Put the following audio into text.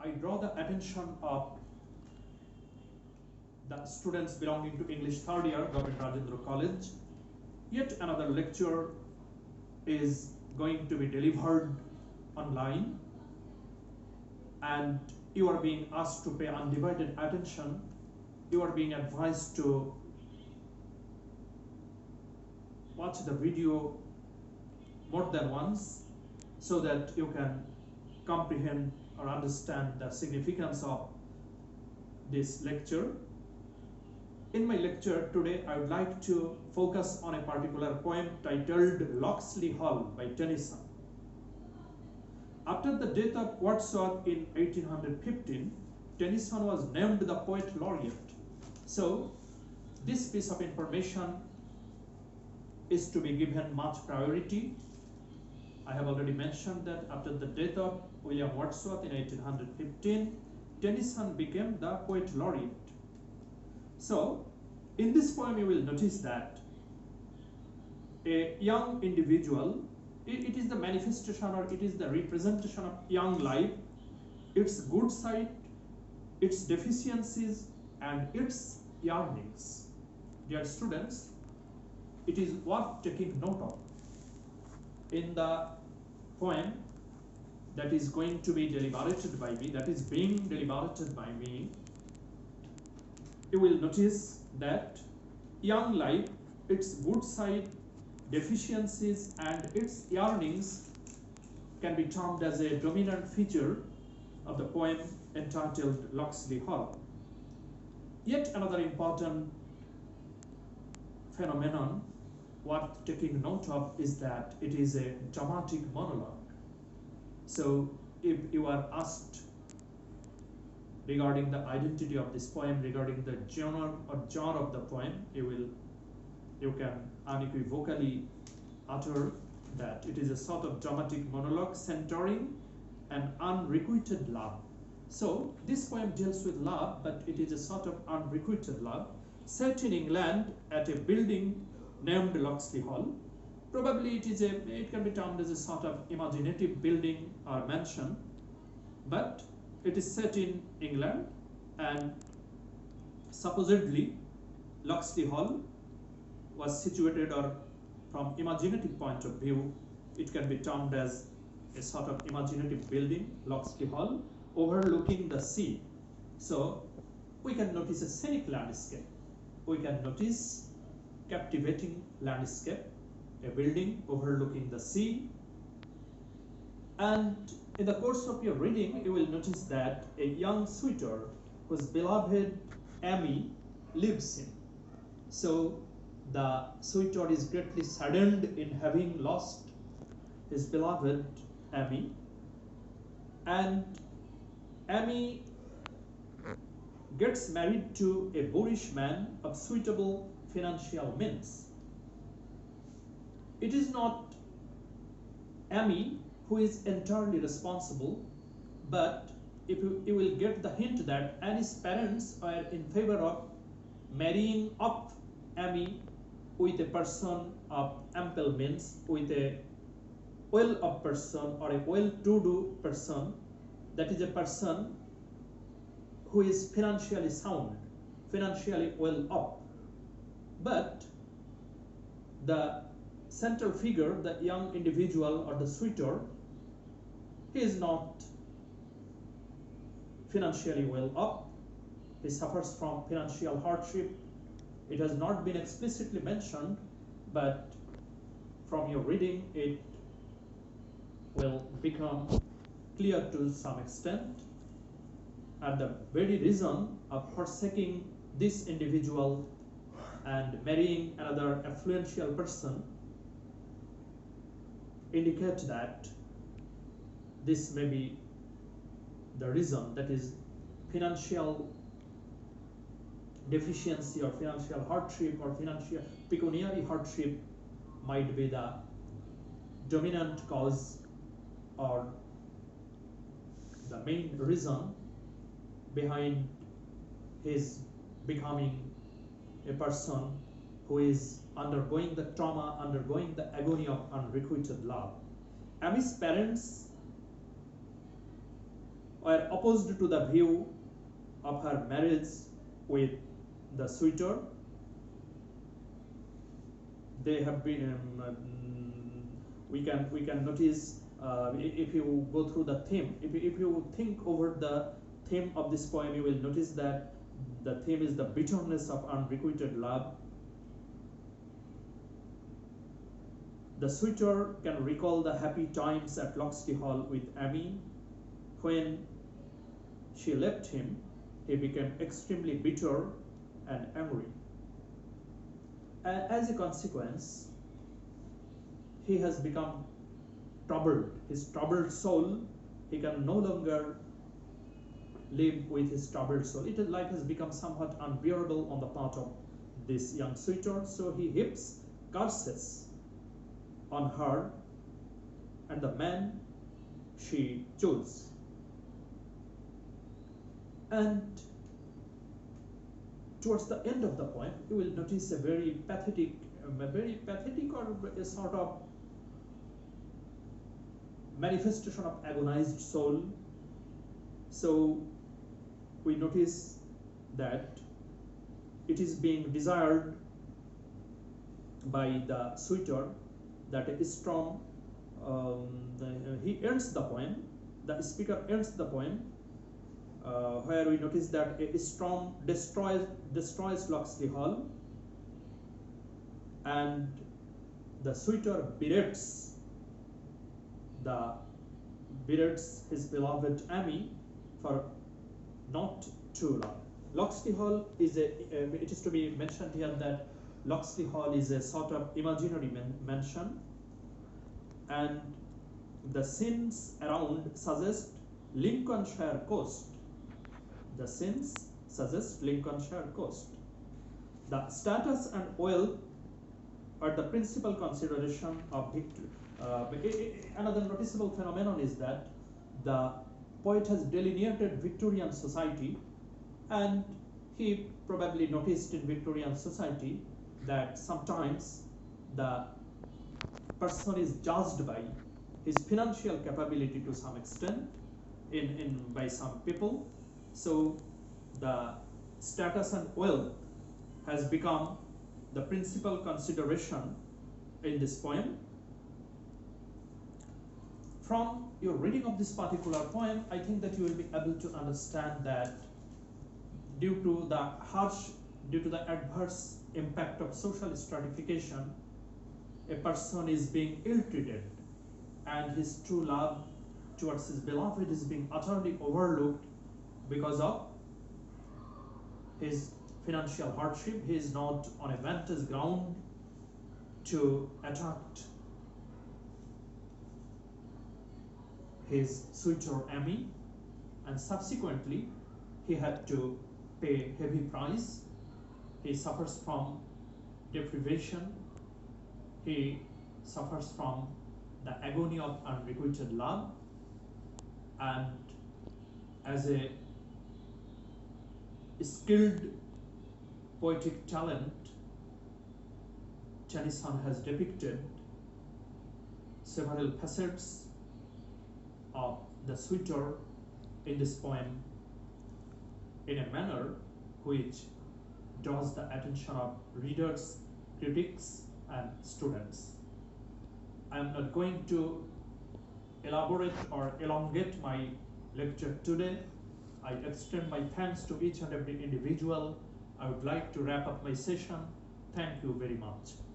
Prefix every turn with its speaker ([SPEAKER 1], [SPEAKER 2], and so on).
[SPEAKER 1] I draw the attention of the students belonging to English third year, Government Rajendra College. Yet another lecture is going to be delivered online, and you are being asked to pay undivided attention. You are being advised to watch the video more than once so that you can comprehend or understand the significance of this lecture. In my lecture today, I would like to focus on a particular poem titled Locksley Hall by Tennyson. After the death of Wordsworth in 1815, Tennyson was named the Poet Laureate. So, this piece of information is to be given much priority. I have already mentioned that after the death of William Wordsworth in 1815, Tennyson became the Poet Laureate. So, in this poem you will notice that a young individual, it is the manifestation or it is the representation of young life, its good side, its deficiencies, and its yearnings. Dear students, it is worth taking note of. In the poem that is going to be deliberated by me, that is being deliberated by me, you will notice that young life, its good side, deficiencies, and its yearnings can be termed as a dominant feature of the poem entitled Locksley Hall. Yet another important phenomenon worth taking note of is that it is a dramatic monologue. So if you are asked regarding the identity of this poem, regarding the genre of the poem, you can unequivocally utter that it is a sort of dramatic monologue centering an unrequited love. So this poem deals with love, but it is a sort of unrequited love set in England at a building named Locksley Hall. Probably it can be termed as a sort of imaginative building or mansion, but it is set in England, and supposedly Locksley Hall was situated, or from imaginative point of view, it can be termed as a sort of imaginative building, Locksley Hall, overlooking the sea. So we can notice a scenic landscape. We can notice captivating landscape, a building overlooking the sea. And in the course of your reading, you will notice that a young suitor whose beloved Amy lives in. So the suitor is greatly saddened in having lost his beloved Amy, and Amy gets married to a boorish man of suitable financial means. It is not Amy who is entirely responsible, but if you will get the hint that Annie's parents are in favor of marrying up Amy with a person of ample means, with a well-off person or a well-to-do person, that is a person who is financially sound, financially well-off. But the central figure, the young individual or the suitor, he is not financially well-off. He suffers from financial hardship. It has not been explicitly mentioned, but from your reading it will become clear to some extent. And the very reason of forsaking this individual and marrying another affluential person indicate that this may be the reason, that is financial deficiency or financial hardship or financial pecuniary hardship might be the dominant cause or the main reason behind his becoming a person who is undergoing the trauma, undergoing the agony of unrequited love. Amy's parents were opposed to the view of her marriage with the suitor. They have been we can notice if you go through the theme, if you think over the theme of this poem, you will notice that the theme is the bitterness of unrequited love. The suitor can recall the happy times at Locksley Hall with Amy. When she left him, he became extremely bitter and angry. As a consequence, he has become troubled. His troubled soul, he can no longer live with his troubled soul. Life has become somewhat unbearable on the part of this young suitor, so he heaps curses on her and the man she chose. And towards the end of the poem, you will notice a very pathetic or a sort of manifestation of agonized soul. So we notice that it is being desired by the suitor that a strong, he ends the poem, the speaker ends the poem, where we notice that a storm destroys Locksley Hall, and the suitor berates his beloved Amy for not true love. Locksley Hall is it is to be mentioned here that Locksley Hall is a sort of imaginary mansion, and the scenes around suggest Lincolnshire coast. The scenes suggest Lincolnshire coast. The status and wealth are the principal consideration of victory. Another noticeable phenomenon is that the poet has delineated Victorian society, and he probably noticed in Victorian society that sometimes the person is judged by his financial capability to some extent by some people. So the status and wealth has become the principal consideration in this poem. From your reading of this particular poem, I think that you will be able to understand that due to the adverse impact of social stratification, a person is being ill-treated, and his true love towards his beloved is being utterly overlooked because of his financial hardship. He is not on a vantage ground to attract his suitor Amy, and subsequently he had to pay heavy price. He suffers from deprivation. He suffers from the agony of unrequited love, and as a skilled poetic talent, Tennyson has depicted several facets of the suitor in this poem in a manner which draws the attention of readers, critics, and students. I am not going to elaborate or elongate my lecture today. I extend my thanks to each and every individual. I would like to wrap up my session. Thank you very much.